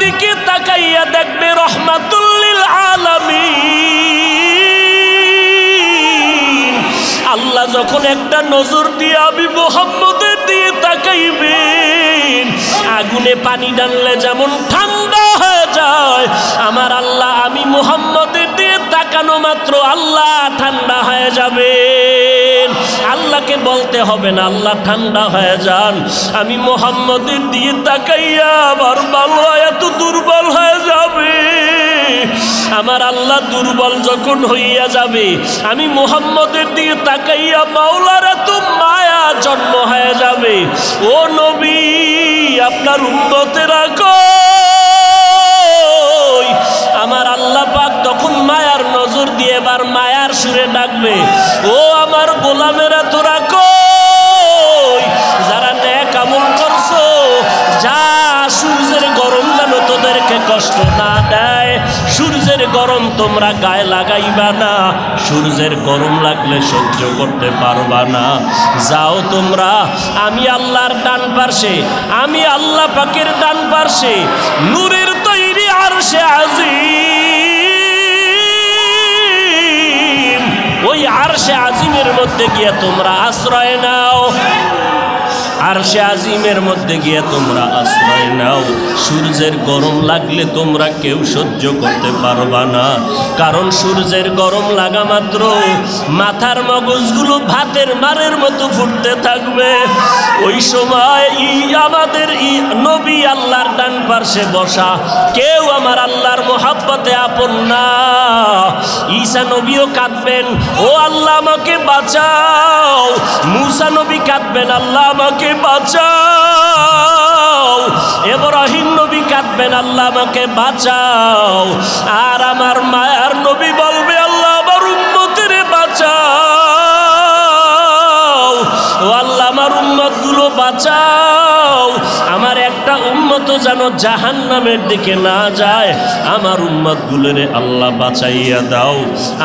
দিকে তাকাইয়া দেখবে রহমাতুল লিল আলামিন। আল্লাহ যখন একটা নজর দিয়ে আমি মুহাম্মদের দিয়ে তাকাইবেন, আগুনে পানি ডাললে যেমন ঠান্ডা হয়ে যায়, আমার আল্লাহ আমি মুহাম্মদের দিয়ে তাকানো মাত্র আল্লাহ ঠান্ডা হয়ে যাবেন। আল্লাহকে বলতে হবে না আল্লাহ ঠান্ডা হয়ে যান, আমি মুহাম্মদের দিয়ে তাকাইয়া আমার ভালো এত দুর্বল হয়ে যাবে। আমার আল্লাহ দুর্বল যখন হইয়া যাবে, আমি মুহাম্মদের দিয়ে তাকাইয়া মাওলার এত মায়া জন্ম হয়ে যাবে। ও নবী, আপনার উম্মতেরা কই? আমার আল্লাহ পাক তখন মায়ার নজর দিয়ে এবার মায়ার সুরে ডাকবে, ও আমার গোলামেরা তোরা কই? যারা নেক আমল করছো, যা সূর্যের গরম যেন তোদেরকে কষ্ট না দেয়। সূর্যের গরম তোমরা গায়ে লাগাইবা না, সূর্যের গরম লাগলে সহ্য করতে পারবা না। যাও তোমরা, আমি আল্লাহর ডান পার্শ্বে, আমি আল্লাহ পাকের ডান পার্শ্বে নূরের তৈরি আরশে আজিম, ওই আরশে আজিমের মধ্যে গিয়ে তোমরা আশ্রয় নাও। আরশে আজিমের মধ্যে গিয়ে তোমরা আশ্রয় নাও। সূর্যের গরম লাগলে তোমরা কেউ সহ্য করতে পারবা না, কারণ সূর্যের গরম লাগা মাত্র মাথার মগজগুলো ভাতের মারের মতো ফুটতে থাকবে। ওই সময় আমাদের নবী আল্লাহর ডান পার্শ্বে বসা, কেউ আমার আল্লাহর মোহাব্বতে আপন না। ঈসা নবীও কাঁদবেন, ও আল্লাহ আমাকে বাঁচাও। মূসা নবী কাঁদবেন, আল্লাহ আমাকে বাঁচাও। ইব্রাহিম নবী কাঁদবেন, আল্লাহ আমাকে বাঁচাও। আর আমার মায়ার নবী বলবে, আল্লাহ আমার উম্মতের বাঁচাও। ও আল্লাহ আমার উম্মতগুলো বাঁচাও। আমার একটা উম্মত যেন জাহান্নামের দিকে না যায়, আমার উম্মতগুলোরে আল্লাহ বাঁচাইয়া দাও।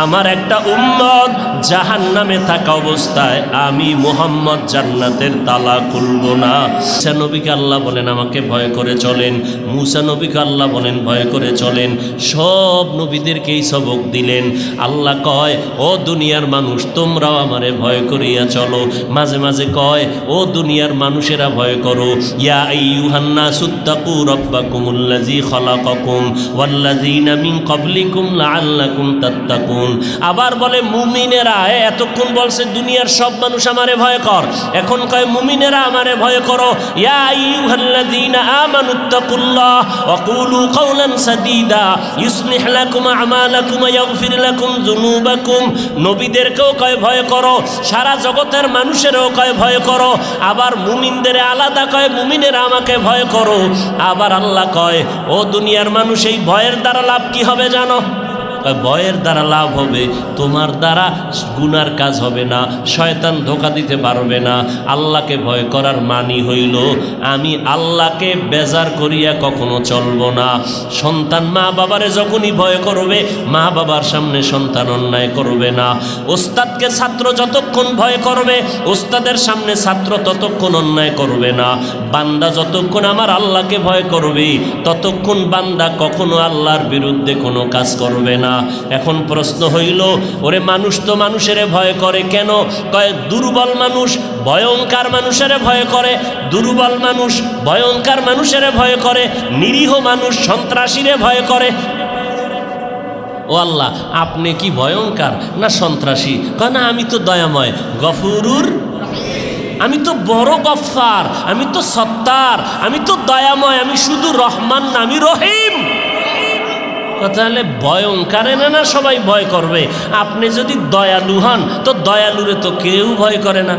আমার একটা উম্মত জাহান্নামে থাকা অবস্থায় আমি মুহাম্মদ জান্নাতের তালা খুলব না। ঈসা নবীকে আল্লাহ বলেন আমাকে ভয় করে চলেন, মূসা নবীকে আল্লাহ বলেন ভয় করে চলেন। সব নবীদেরকেই সবক দিলেন। আল্লাহ কয়, ও দুনিয়ার মানুষ তোমরাও আমারে ভয় করিয়া চলো। মাঝে মাঝে কয়, ও দুনিয়ার মানুষেরা ভয় করো। ইয়া আইয়ুহান নাসু তাকু রাব্বাকুমুল্লাযী খালাকাকুম ওয়াল্লাযীনা মিন ক্বাবলিকুম লাআল্লাকুম তাত্তাকুন। আবার বলে মুমিনেরা, এতক্ষণ বলছে দুনিয়ার সব মানুষ আমারে ভয় কর, এখন কয় মুমিনেরা আমারে ভয় করো। ইয়া আইয়ুহাল্লাযীনা আমানুত্তাকুল্লাহ ওয়া কুলু কাওলান সাদীদা ইউসলিহ লাকুম আমালাকুম ওয়া ইয়াগফির লাকুম যুনুবাকুম। নবীদেরকেও কয় ভয় করো, সারা জগতের মানুষেরও কয় ভয় করো। আবার মুমিনদের আলাদা কয় মুমিনেরা আমাকে ভয় করো। আবার আল্লাহ কয়, ও দুনিয়ার মানুষ এই ভয়ের দ্বারা লাভ কি হবে জানো? ভয়ের দ্বারা লাভ হবে, তোমার দ্বারা গুনার কাজ হবে না, শয়তান ধোঁকা দিতে পারবে না। আল্লাহকে ভয় করার মানি হইল আমি আল্লাহকে বেজার করিয়া কখনো চলব না। সন্তান মা বাবারে যখনই ভয় করবে, মা বাবার সামনে সন্তান অন্যায় করবে না। ওস্তাদকে ছাত্র যতক্ষণ ভয় করবে, ওস্তাদের সামনে ছাত্র ততক্ষণ অন্যায় করবে না। বান্দা যতক্ষণ আমার আল্লাহকে ভয় করবে, ততক্ষণ বান্দা কখনো আল্লাহর বিরুদ্ধে কোনো কাজ করবে না। এখন প্রশ্ন হইল, ওরে মানুষ তো মানুষের ভয় করে কেন? কয় দুর্বল মানুষ ভয়ঙ্কর মানুষের ভয় করে, দুর্বল মানুষ ভয়ঙ্কর মানুষের ভয় করে, নিরীহ মানুষ সন্ত্রাসীরে ভয় করে। ও আল্লাহ, আপনি কি ভয়ঙ্কর না সন্ত্রাসী? কয় না, আমি তো দয়াময়, গফুরুর, আমি তো বড় গফফার, আমি তো সত্তার, আমি তো দয়াময়, আমি শুধু রহমান না, আমি রহিম। তাহলে ভয়ঙ্কর না সবাই ভয় করবে। আপনি যদি দয়ালু হন তো দয়ালুরে তো কেউ ভয় করে না।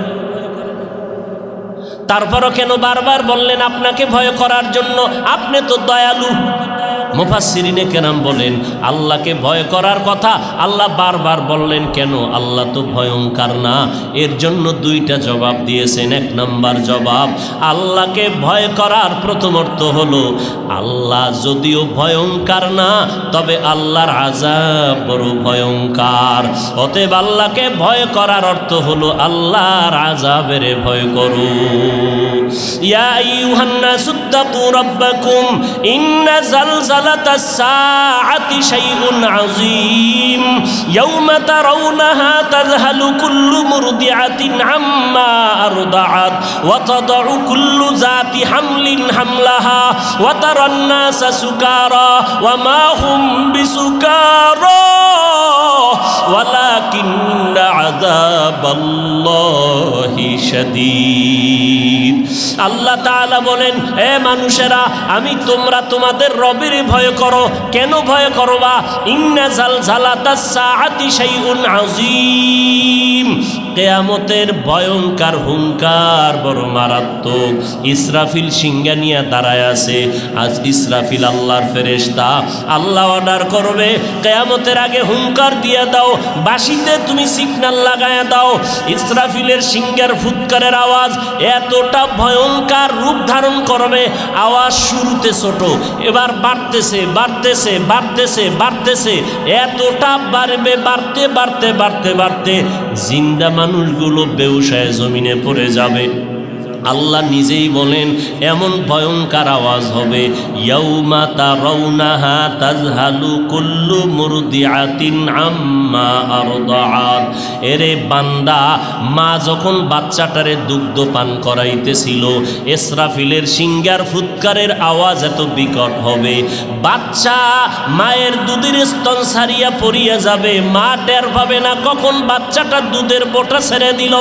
তারপরও কেন বারবার বললেন আপনাকে ভয় করার জন্য? আপনি তো দয়ালু। মুফাসসিরিনে কেরাম বলেন, আল্লাহকে ভয় করার কথা আল্লাহ বারবার বললেন কেন? আল্লাহ তো ভয়ঙ্কর না। এর জন্য দুইটা জবাব দিয়েছেন। এক নম্বর জবাব, আল্লাহকে ভয় করার প্রথম অর্থ হলো আল্লাহ যদিও ভয়ঙ্কর না, তবে আল্লাহর আযাব বড় ভয়ঙ্কর। অতএব আল্লাহকে ভয় করার অর্থ হলো আল্লাহর আযাবের ভয় করো। ইয়া আইয়ুহান নাসুত্তাকু রাব্বাকুম ইন্না যালযালাতাস সাআতি শাইউন আযীম ইয়াওমা তারাউনাহা তাযহালু কুল্লু মুরদিআতিন আম্মা আরদাআত ওয়া তাদউ কুল্লু যাতি হামলিন হামলাহা ওয়া তারান নাসা সুকারা ওয়া মা হুম বিসুকারা ওয়ালাকিন্না আযাবাল্লাহি শাদীদ। আল্লাহ তাআলা বলেন, হে মানুষেরা, আমি তোমরা তোমাদের রবের ভয় করো। কেন ভয় করবা? ইন্না যালযালাতাস সাআতি শাইউন আযীম, কিয়ামতের ভয়ঙ্কর হুঙ্কার বড় মারাত্মক। ইসরাফিল সিংহা নিয়ে দাঁড়ায় আছে। আজ ইসরাফিল আল্লাহর ফেরেশতা। আল্লাহ অর্ডার করবে, কিয়ামতের আগে হুঙ্কার দিয়ে দাও, বাঁশিতে তুমি সিগন্যাল লাগায়া দাও। ইসরাফিলের সিংহের ফুৎকারের আওয়াজ এতটা ভয়ঙ্কর রূপ ধারণ করবে, আওয়াজ শুরুতে ছোট, এবার বাড়তেছে বাড়তেছে বাড়তেছে বাড়তেছে, এতটা বাড়বে, বাড়তে বাড়তে বাড়তে বাড়তে জিন্দা মানুষগুলো বেউসায় জমিনে পড়ে যাবে। আল্লাহ নিজেই বলেন এমন ভয়ঙ্কর আওয়াজ হবে, ইয়াউমা তারাউনাহা তাযহালু কুল্লু মুরদিআতিন আম্মা আরদাআত। এরে বান্দা, মা যখন বাচ্চাটারে দুগ্ধ পান করাইতেছিল, ইসরাফিলের সিংহার ফুৎকারের আওয়াজ এত বিকট হবে, বাচ্চা মায়ের দুধের স্তন ছাড়িয়া পড়িয়া যাবে, মা টের পাবে না কখন বাচ্চাটা দুধের বোঁটা ছেড়ে দিল।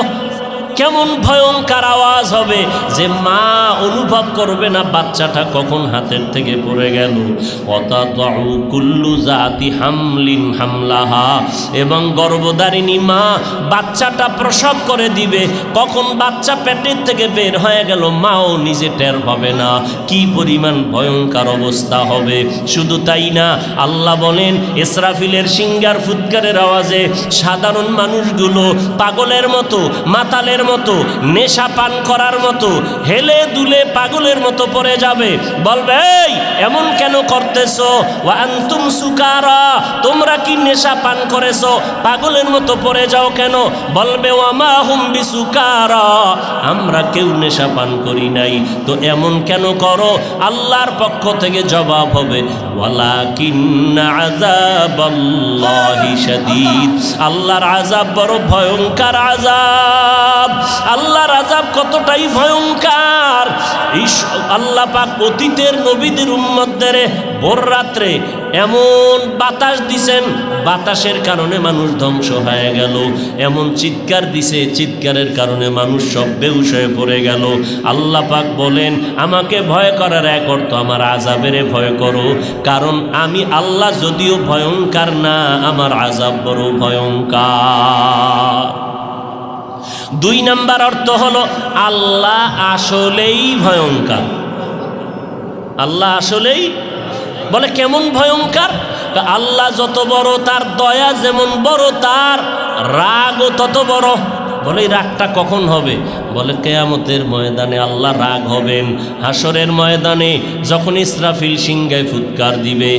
কেমন ভয়ঙ্কর আওয়াজ হবে যে মা অনুভব করবে না বাচ্চাটা কখন হাতের থেকে পড়ে গেল। ওয়াতাদউ কুল্লু যাতি হামলিন হামলাহা, এবং গর্ভধারিণী মা বাচ্চাটা প্রসব করে দিবে, কখন বাচ্চা পেটের থেকে বের হয়ে গেল মাও নিজে টের পাবে না। কি পরিমাণ ভয়ঙ্কর অবস্থা হবে। শুধু তাই না, আল্লাহ বলেন ইসরাফিলের সিংহার ফুৎকারের আওয়াজে সাধারণ মানুষগুলো পাগলের মতো, মাতালের মতো, নেশা পান করার মতো হেলে দুলে পাগলের মতো পড়ে যাবে। বলবে, এই এমন কেন করতেছো? ওয়া আনতুম সুকারা, তোমরা কি নেশা পান করেছো? পাগলের মতো পড়ে যাও কেন? বলবে, ওয়া মা হুম বিসুকারা, আমরা কেউ নেশা পান করি নাই, তো এমন কেন করো? আল্লাহর পক্ষ থেকে জবাব হবে, ওয়ালাকিন্না আযাবাল্লাহি শাদীদ, আল্লাহর আযাব বড় ভয়ঙ্কর আযাব। আল্লাহর আযাব কতটাই ভয়ঙ্কর, আল্লাহ পাক অতীতের নবীদের উম্মতদের ভোর রাত্রে এমন বাতাস দিছেন, বাতাসের কারণে মানুষ ধ্বংস হয়ে গেল। এমন চিৎকার দিছে, চিৎকারের কারণে মানুষ সব বেহুশ হয়ে পড়ে গেল। আল্লাহ পাক বলেন, আমাকে ভয় করার এক অর্থ আমার আযাবের ভয় করো, কারণ আমি আল্লাহ যদিও ভয়ঙ্কর না, আমার আযাব বড় ভয়ঙ্কর। দুই নাম্বার অর্থ হলো আল্লাহ আসলেই ভয়ঙ্কর। আল্লাহ আসলেই, বলে কেমন ভয়ঙ্কর? আল্লাহ যত বড়, তার দয়া যেমন বড়, তার রাগও তত বড়। বলে রাগটা কখন হবে? বলে কিয়ামতের ময়দানে আল্লাহ রাগ হবেন। হাসরের ময়দানে যখন ইসরাফিল সিংহায় ফুৎকার দিবে,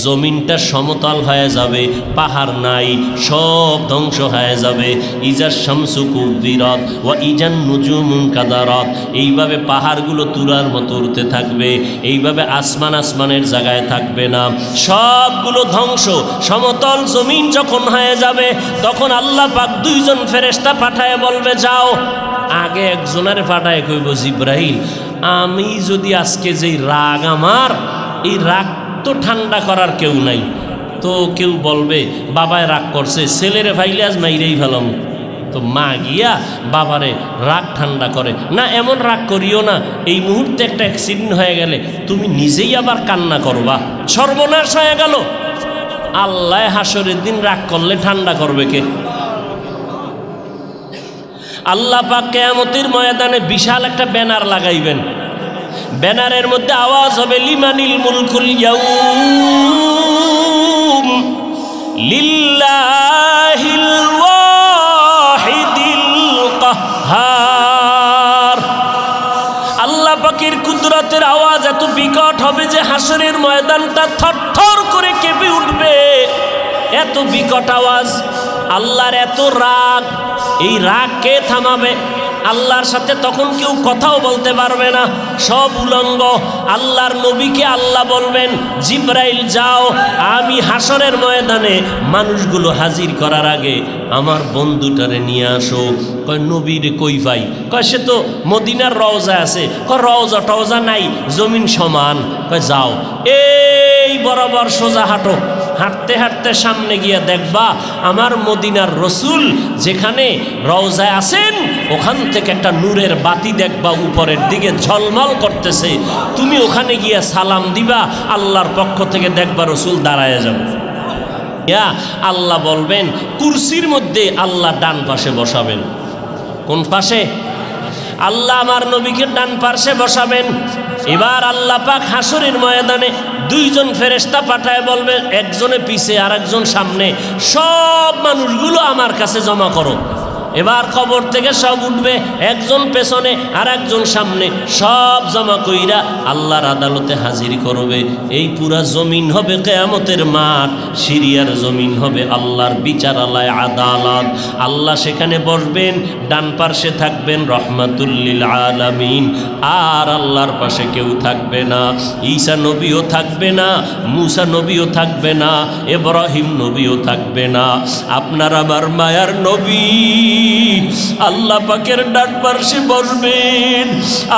জমিনটা সমতল হয়ে যাবে, পাহাড় নাই, সব ধ্বংস হয়ে যাবে। ইজা শামসু কুবিরাত ওয়া ইজান নুজুমুন কাদারাত, এইভাবে পাহাড়গুলো তুলার মতো উড়তে থাকবে, এইভাবে আসমান আসমানের জায়গায় থাকবে না, সবগুলো ধ্বংস। সমতল জমিন যখন হয়ে যাবে, তখন আল্লাহ পাক দুইজন ফেরেশতা পাঠায় বলবে, যাও। আগে একজনের পাঠায় কইব, জিব্রাইল, আমি যদি আজকে যেই রাগ, আমার এই রাগ তো ঠান্ডা করার কেউ নাই, তো কেউ বলবে বাবায় রাগ করছে, ছেলেরে ভাইলে আজ মাইরেই ফেলাম। তো মা গিয়া বাবারে রাগ ঠান্ডা করে না, এমন রাগ করিও না, এই মুহূর্তে একটা অ্যাক্সিডেন্ট হয়ে গেলে তুমি নিজেই আবার কান্না করবা, সর্বনাশ হয়ে গেল। আল্লাহ হাসরের দিন রাগ করলে ঠান্ডা করবে কে? আল্লাহ পাক কিয়ামতের ময়দানে বিশাল একটা ব্যানার লাগাইবেন। ব্যানারের মধ্যে আওয়াজ হবে, লিমানিল মুলকুল ইয়াউম লিল্লাহিল ওয়াহিদিল কাহ্হার। আল্লাহ পাকের কুদরতের আওয়াজ এত বিকট হবে যে হাসরের ময়দানটা থরথর করে কেঁপে উঠবে। এত বিকট আওয়াজ, আল্লাহর এত রাগ। এই রাগ কে থামাবে? আল্লাহর সাথে তখন কেউ কথাও বলতে পারবে না, সব উলঙ্গ। আল্লাহর নবীকে আল্লাহ বলবেন, জিব্রাইল যাও, আমি হাসরের ময়দানে মানুষগুলো হাজির করার আগে আমার বন্ধুটারে নিয়ে আসো। কয় নবীরে কই ভাই? কয় সে তো মদিনার রওজা আছে। কয় রওজা টওজা নাই, জমিন সমান। কয় যাও, এই বরাবর সোজা হাঁটো, হাঁটতে হাঁটতে সামনে গিয়ে দেখবা আমার মদিনার রসুল যেখানে রওজায় আছেন ওখান থেকে একটা নূরের বাতি দেখবা উপরের দিকে ঝলমল করতেছে। তুমি ওখানে গিয়ে সালাম দিবা, আল্লাহর পক্ষ থেকে দেখবা রসুল দাঁড়ায় যাবে। আল্লাহ বলবেন কুরসির মধ্যে আল্লাহ ডান পাশে বসাবেন। কোন পাশে? আল্লাহ আমার নবীকে ডান পাশে বসাবেন। এবার আল্লাহ পাক হাসরের ময়দানে দুইজন ফেরেশতা পাঠায় বলবে, একজনে পিছে আর একজন সামনে, সব মানুষগুলো আমার কাছে জমা করো। এবার কবর থেকে সব উঠবে, একজন পেছনে আর একজন সামনে, সব জমা কইরা আল্লাহর আদালতে হাজির করবে। এই পুরা জমিন হবে কিয়ামতের মাঠ, সিরিয়ার জমিন হবে আল্লাহর বিচারালয়, আদালত। আল্লাহ সেখানে বসবেন, ডান পাশে থাকবেন রহমাতুল লিল আলামিন, আর আল্লাহর পাশে কেউ থাকবে না। ঈসা নবীও থাকবে না, মুসা নবীও থাকবে না, ইব্রাহিম নবীও থাকবে না। আপনার আমার মায়ার নবী আল্লাহ পাকের ডান পাশে বসবেন।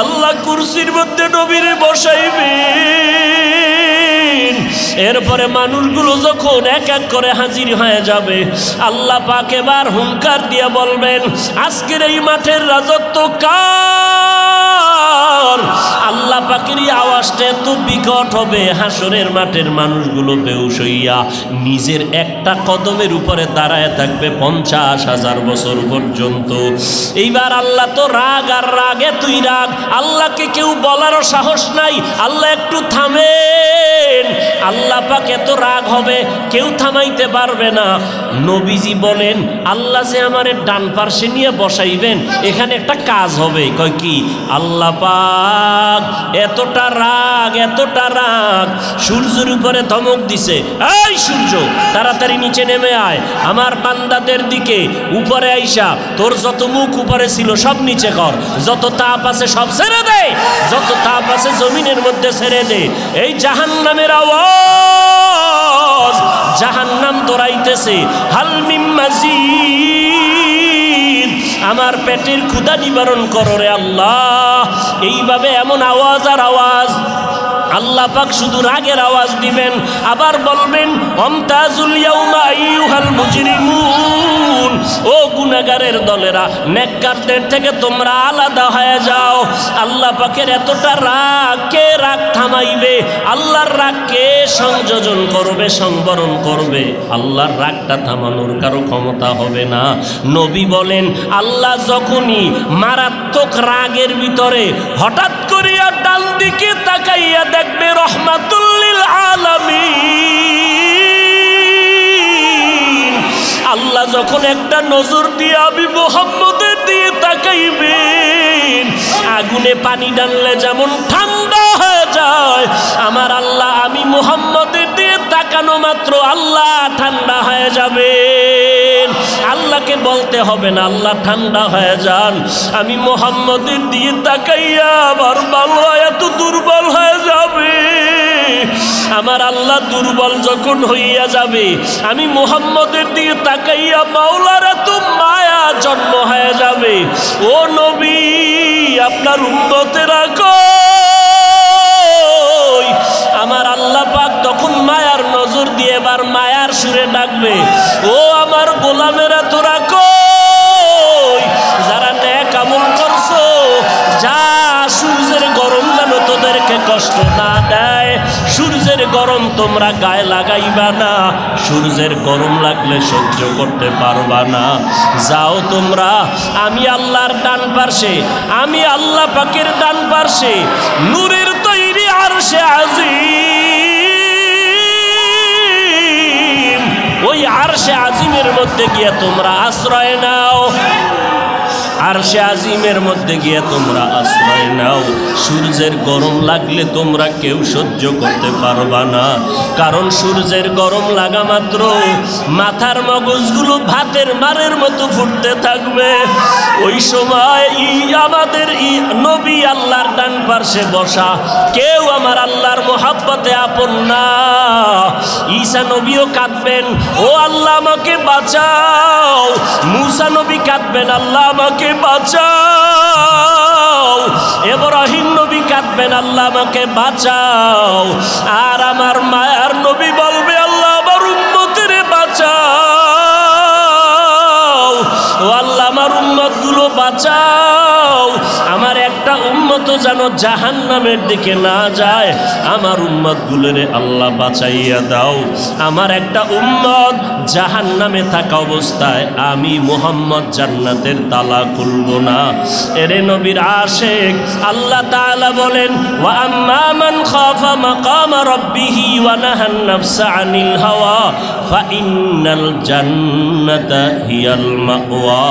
আল্লাহ কুরসির মধ্যে নবীরে বসাইবেন। এরপরে মানুষগুলো যখন এক এক করে হাজির হয়ে যাবে, আল্লাহ পাক এবার হুঙ্কার দিয়ে বলবেন, আজকের এই মাঠের রাজত্ব কার? আল্লাহ পাকের আওয়াজটা এত বিকট হবে, হাসরের মাঠের মানুষগুলো বেহুশ হইয়া নিজের একটা কদমের উপরে দাঁড়ায় থাকবে 50,000 বছর পর্যন্ত। এইবার আল্লাহ তো রাগ আর রাগে তুই রাগ, আল্লাহকে কেউ বলারও সাহস নাই। আল্লাহ একটু থামেন, আল্লাহ পাক এত রাগ হবে কেউ থামাইতে পারবে না। নবীজি বলেন, আল্লাহ যে আমারে ডান পাশে নিয়ে বসাইবেন, এখানে একটা কাজ হবে। কয় কি? আল্লাহ পাক এতটা রাগ, এতটা রাগ, সূর্যের উপরে ধমক দিছে, এই সূর্য তাড়াতাড়ি নিচে নেমে আয়, আমার বান্দাদের দিকে উপরে আইসা তোর যত মুখ উপরে ছিল সব নিচে কর, যত তাপ আছে সব ছেড়ে দে, যত তাপ আছে জমিনের মধ্যে ছেড়ে দে। এই জাহান্নামের আওয়াজ, জাহান্নাম দৌড়াইতেছে, হাল মিম মাজিদ, আমার পেটের ক্ষুধা নিবারণ করো রে আল্লাহ। এইভাবে এমন আওয়াজ আর আওয়াজ, আল্লাহ পাক শুধু রাগের আওয়াজ দিবেন, আবার বলবেন আমতাজুল ইয়াউমা আইয়ুহাল মুজরিমুন, ও গুনাহগারের দলেরা, নেককারদের থেকে তোমরা আলাদা হয়ে যাও। আল্লাহ পাকের এতটা রাগ, কে রাগ থামাইবে? আল্লাহর রাগকে সংযোজন করবে, সংবরণ করবে। আল্লাহর রাগটা থামানোর কারো ক্ষমতা হবে না। নবী বলেন, আল্লাহ যখনই মারাত্মক রাগের ভিতরে হঠাৎ করিয়া ডান দিকে তাকাইয়া দেখবে রহমাতুল লিল আলামিন, আল্লাহ যখন একটা নজর দিয়ে আমি মুহাম্মদের দিয়ে তাকাইবেন, আগুনে পানি ডাললে যেমন ঠান্ডা হয়ে যায়, আমার আল্লাহ আমি মুহাম্মদের দিয়ে তাকানো মাত্র আল্লাহ ঠান্ডা হয়ে যাবেন। আল্লাহকে বলতে হবে না, আল্লাহ ঠান্ডা হয়ে যান। আমি মুহাম্মদের দিয়ে তাকাইয়া আমার বাবা এত দুর্বল হয়ে যাবে, আমার আল্লাহ দুর্বল যখন হইয়া যাবে, আমি মুহাম্মদের দিয়ে তাকাইয়া মাওলার এত মায়া জন্ম হয়ে যাবে। ও নবী, আপনার উম্মতেরা কই? আমার আল্লাহ পাক তখন মায়ার নজর দিয়ে এবার মায়ার সুরে ডাকবে, ও আমার গোলামেরা তোরা কই? যারা নেক আমল করছো, যা, সূর্যের গরম যেন তোদেরকে কষ্ট না দেয়, সূর্যের গরম তোমরা গায়ে লাগাইবা না, সূর্যের গরম লাগলে সহ্য করতে পারবা না। যাও তোমরা, আমি আল্লাহর ডান পাশে, আমি আল্লাহ পাকের ডান পাশে নূরের তৈরি আরশে আজিম, ওই আরশে আজিমের মধ্যে গিয়ে তোমরা আশ্রয় নাও, আরশে আজিমের মধ্যে গিয়ে তোমরা আশ্রয় নাও। সূর্যের গরম লাগলে তোমরা কেউ সহ্য করতে পারবা না। কারণ সূর্যের গরম লাগা মাত্র মাথার মগজগুলো ভাতের মারের মতো ফুটতে থাকবে। ওই সময় আমাদের নবী আল্লাহর ডান পার্শ্বে বসা, কেউ আমার আল্লাহর মোহাব্বতে আপন না। ঈসা নবীও কাঁদবেন, ও আল্লাহ আমাকে বাঁচাও। মূসা নবী কাঁদবেন, আল্লাহ আমাকে বাঁচাও। ইব্রাহিম নবী কাঁদবেন, আল্লাহ আমাকে বাঁচাও। আর আমার মায়ার নবী বলবে, আল্লাহ আমার উম্মতের বাঁচাও। ও আল্লাহ আমার উম্মতগুলো বাঁচাও। আমার একটা উম্মত যেন জাহান্নামের দিকে না যায়। আমার উম্মতগুলোরে আল্লাহ বাঁচাইয়া দাও। আমার একটা উম্মত জাহান্নামে থাকা অবস্থায় আমি মুহাম্মদ জান্নাতের তালা খুলব না। এরে নবীর আশিক আল্লাহ তাআলা বলেন, ওয়া আম্মা মান খাফা মাকাম রাব্বিহি ওয়া নাহান নাফসা আনিল হাওয়া ফাইন্নাল জান্নাতা হিয়াল মাওয়া।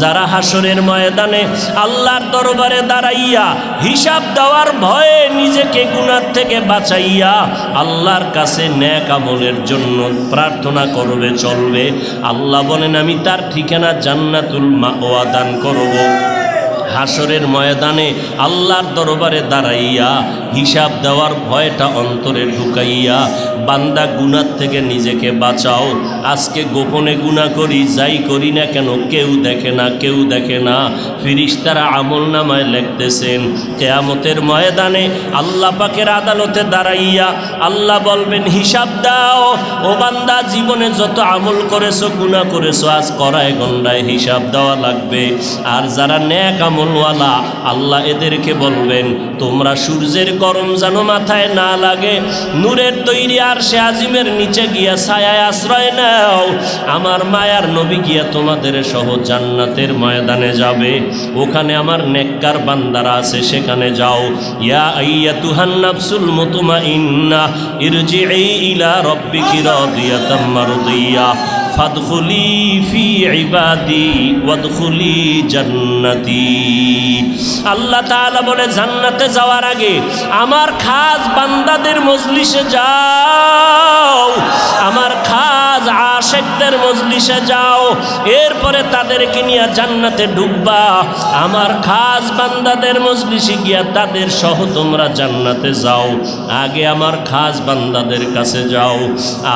যারা হাসরের ময়দানে আল্লাহর দরবারে দাঁড়াইয়া হিসাব দেওয়ার ভয়ে নিজেকে গুনাহ থেকে বাঁচাইয়া আল্লাহর কাছে নেক আমলের জন্য প্রার্থনা করবে, চলবে, আল্লাহ বলেন আমি তার ঠিকানা জান্নাতুল মাওয়া দান করব। হাসরের ময়দানে আল্লাহর দরবারে দাঁড়াইয়া হিসাব দেওয়ার ভয়টা অন্তরে ঢুকাইয়া বান্দা গুনাহ থেকে নিজেকে বাঁচাও। আজকে গোপনে গুনাহ করি, যাই করি না কেন কেউ দেখে না, কেউ দেখে না। ফেরেশতারা আমলনামায় লিখতেছেন। কিয়ামতের ময়দানে আল্লাহ পাকের আদালতে দাঁড়াইয়া আল্লাহ বলবেন, হিসাব দাও। ও বান্দা, জীবনে যত আমল করেছো, গুনাহ করেছো, আজ কড়ায় গন্ডায় হিসাব দেওয়া লাগবে। আর যারা নেক আমলওয়ালা, আল্লাহ এদেরকে বলবেন, তোমরা সূর্যের গরম যেন মাথায় না লাগে, নূরের তৈরি আরশে আজিমের নিচে গিয়া ছায়ায় আশ্রয় নাও। আমার মায়ার নবী গিয়া তোমাদের সহ জান্নাতের ময়দানে যাবে। ওখানে আমার নেককার বান্দারা আছে, সেখানে যাও। ইয়া আইয়াতুহান নাফসুল মুতমাইন্নাহ ইরজিই ইলা রাব্বিকি রাদিয়াতাম মারদিয়া ফাদখুলি ফি ইবাদি ওয়াদখুলি জান্নাতি। আল্লাহ তাআলা বলে, জান্নাতে যাওয়ার আগে আমার খাস বান্দাদের মজলিসে যাও, আমার খাস আশিকদের মজলিসে যাও। এরপরে তাদেরকে নিয়ে জান্নাতে ঢুকবা। আমার খাস বান্দাদের মজলিসে গিয়া তাদের সহ তোমরা জান্নাতে যাও। আগে আমার খাস বান্দাদের কাছে যাও।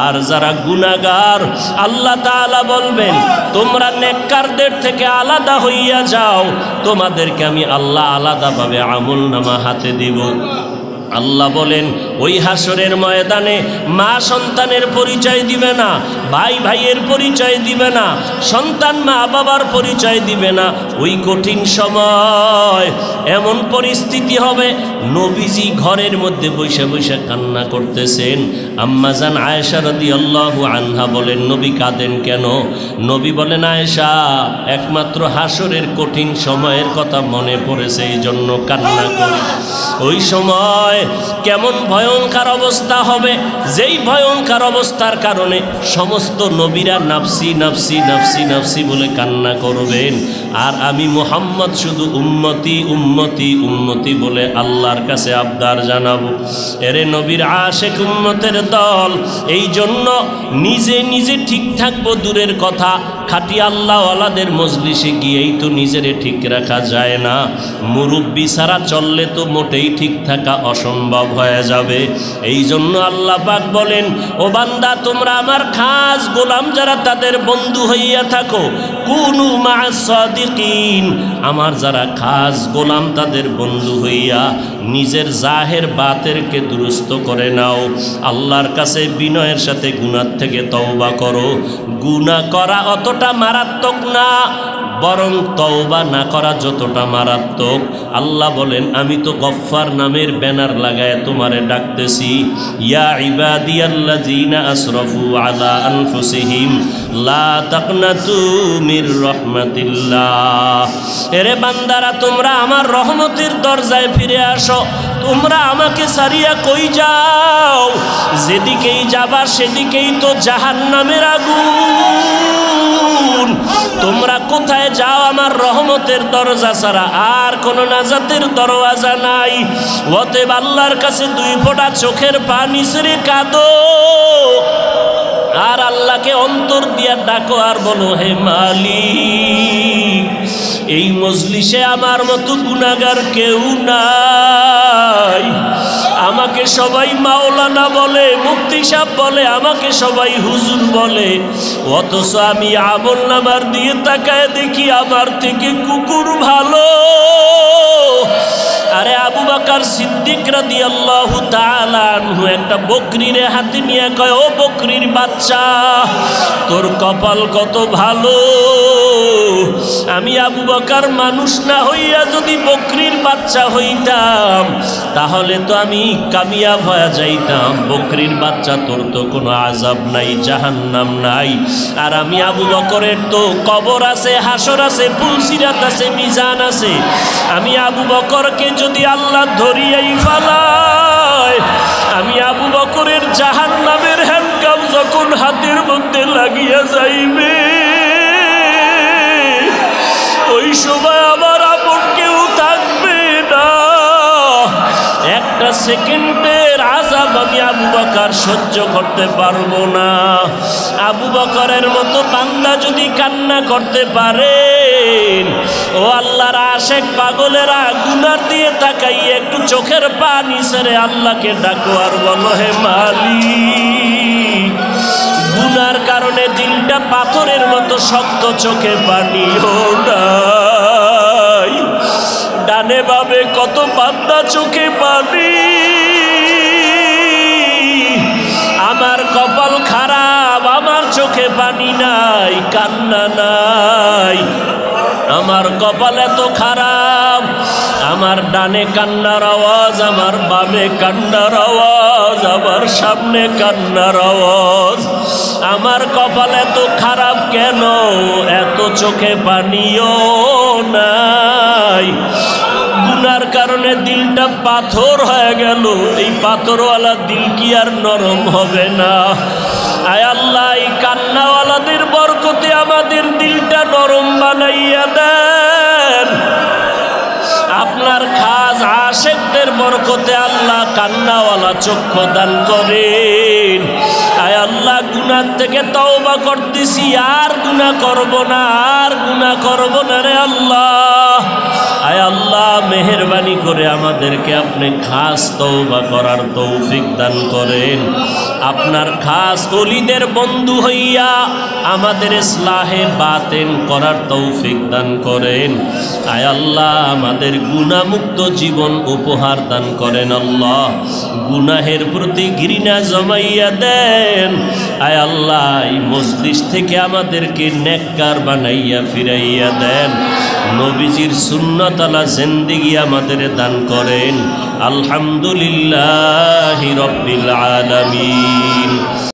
আর যারা গুনাহগার, আল্লাহ তাআলা বলবেন, তোমরা নেককারদের থেকে আলাদা হইয়া যাও, তোমাদেরকে আমি আল্লাহ আলাদাভাবে আমলনামা হাতে দিব। আল্লাহ বলেন, ওই হাসরের ময়দানে মা সন্তানের পরিচয় দিবে না, ভাই ভাইয়ের পরিচয় দিবে না, সন্তান মা বাবার পরিচয় দিবে না। ওই কঠিন সময় এমন পরিস্থিতি হবে, নবীজি ঘরের মধ্যে বসে বসে কান্না করতেছেন। আম্মাজান আয়েশা রাদিয়াল্লাহু আনহা বলেন, নবী কাঁদেন কেন? নবী বলেন, আয়েশা, একমাত্র হাসরের কঠিন সময়ের কথা মনে পড়েছে, এই জন্য কান্না করি। ওই সময় কেমন ভয়ঙ্কর অবস্থা হবে, যেই ভয়ঙ্কর অবস্থার কারণে সমস্ত নবীরা নাফসি নাফসি নাফসি নাফসি বলে কান্না করবেন। আর আমি মুহাম্মদ শুধু উম্মতি উম্মতি উম্মতি বলে আল্লাহর কাছে আবদার জানাবো। এরে নবীর আশিক উম্মতের দল, এই জন্য নিজে নিজে ঠিক থাকবো দূরের কথা, খাঁটি আল্লাহওয়ালাদের মজলিসে গিয়েই তো নিজেরে ঠিক রাখা যায় না। মুরব্বি ছাড়া চললে তো মোটেই ঠিক থাকা অসম্ভব হয়ে যাবে। এই জন্য আল্লাহ পাক বলেন, ও বান্দা, তোমরা আমার খাস গোলাম যারা, তাদের বন্ধু হইয়া থাকো। কুনু মা'আস সাদিকিন, আমার যারা খাস গোলাম তাদের বন্ধু হইয়া নিজের জাহের বাতেরকে দুরুস্ত করে নাও। আল্লাহর কাছে বিনয়ের সাথে গুনাহ থেকে তওবা করো। গুনাহ করা অতটা মারাত্মক না, বরং তওবা না করা যতটা মারাত্মক। আল্লাহ বলেন, আমি তো গফফার নামের ব্যানার লাগায় তোমারে ডাকতেছি। ইয়া ইবাদিয়াল্লাযীনা আসরাফু আলা আনফুসিহিম লা তাকনাতু মির রাহমাতিল্লাহ। এরে বান্দারা, তোমরা আমার রহমতের দরজায় ফিরে আসো। তোমরা আমাকে সারিয়া কই যাও? যেদিকেই যাবা সেদিকেই তো জাহান্নামের আগুন। তোমরা কোথায় যাও আমার রহমতের দরজা ছাড়া আর কোনো নাজাতের দরওয়াজা নাই। অতএব আল্লাহর কাছে 2 ফোঁটা চোখের পানি ছেড়ে কাঁদো আর আল্লাহকে অন্তর দিয়া ডাকো আর বলো, হে মালিক, এই মজলিসে আমার মতো গুনাহগার কেউ নাই। আমাকে সবাই মাওলানা বলে, মুফতি সাহেব বলে, আমাকে সবাই হুজুর বলে, অথচ আমি আমলনামার দিয়ে তাকায় দেখি আমার থেকে কুকুর ভালো। আরে আবু বকর সিদ্দিক রাদিয়াল্লাহু তাআলা আনহু একটা বকরির হাতে নিয়ে কয়, ও বকরির বাচ্চা, তোর কপাল কত ভালো। আমি আবু বকর মানুষ না হইয়া যদি বকরির বাচ্চা হইতাম তাহলে তো আমি কামিয়াব হয়ে যাইতাম। বকরির বাচ্চা, তোর তো কোনো আযাব নাই, জাহান্নাম নাই। আর আমি আবু বকরের তো কবর আছে, হাসর আছে, পুলসিরাত আছে, মিজান আছে। আমি আবু বকরকে যদি আল্লাহ ধরিয়াই ফেলায়, আমি আবু বকরের জাহান্নামের হ্যান্ডকাপ যখন হাতের মধ্যে লাগিয়া যাইবে, ওই সময় আমার আপন কেউ থাকবে না। একটা সেকেন্ডের আযাব আমি আবু বকর সহ্য করতে পারবো না। আবু বকরের মতো বান্দা যদি কান্না করতে পারেন, ও আল্লাহর আশেক পাগলেরা, গুনার দিয়ে তাকাই একটু চোখের পানি ছেড়ে আল্লাহকে ডাকো আর বলো, হে মালিক, গুনার কারণে দিলটা পাথরের মতো শক্ত, চোখে পানিও নাই। ডানে বামে কত বান্দা চোখে পানি। আমার কপাল খারাপ, আমার চোখে পানি নাই, কান্না নাই। আমার কপাল এত খারাপ, আমার ডানে কান্নার আওয়াজ, আমার বামে কান্নার আওয়াজ, আমার সামনে কান্নার আওয়াজ। আমার কপাল এত খারাপ কেন? এত চোখে পানিও নাই। গুনার কারণে দিলটা পাথর হয়ে গেল। এই পাথরওয়ালা দিল কি আর নরম হবে না? আয় আল্লাহ, এই কান্নাওয়ালাদের বরকতে আমাদের দিলটা নরম বানাইয়া দেন। আপনার খাস আশেকদের বরকতে আল্লাহ কান্নাওয়ালা চক্ষু দান করেন। আয় আল্লাহ, গুনাহ থেকে তওবা করতেছি, আর গুনাহ করব না, আর গুনাহ করব না রে আল্লাহ। আয় আল্লাহ, মেহেরবানি করে আমাদেরকে আপনি খাস তওবা করার তৌফিক দান করেন। আপনার খাস ওলিদের বন্ধু হইয়া আমাদের ইসলাহে বাতেন করার তৌফিক দান করেন। আয় আল্লাহ, আমাদের গুনাহমুক্ত জীবন উপহার দান করেন। আল্লাহ, গুনাহের প্রতি ঘৃণা জমাইয়া দেন। আয় আল্লাহ, এই মজলিস থেকে আমাদেরকে নেককার বানাইয়া ফিরাইয়া দেন। নবীজির সুন্নাত আলা জিন্দেগি আমাদের দান করেন। আলহামদুলিল্লাহি রাব্বিল আলামিন।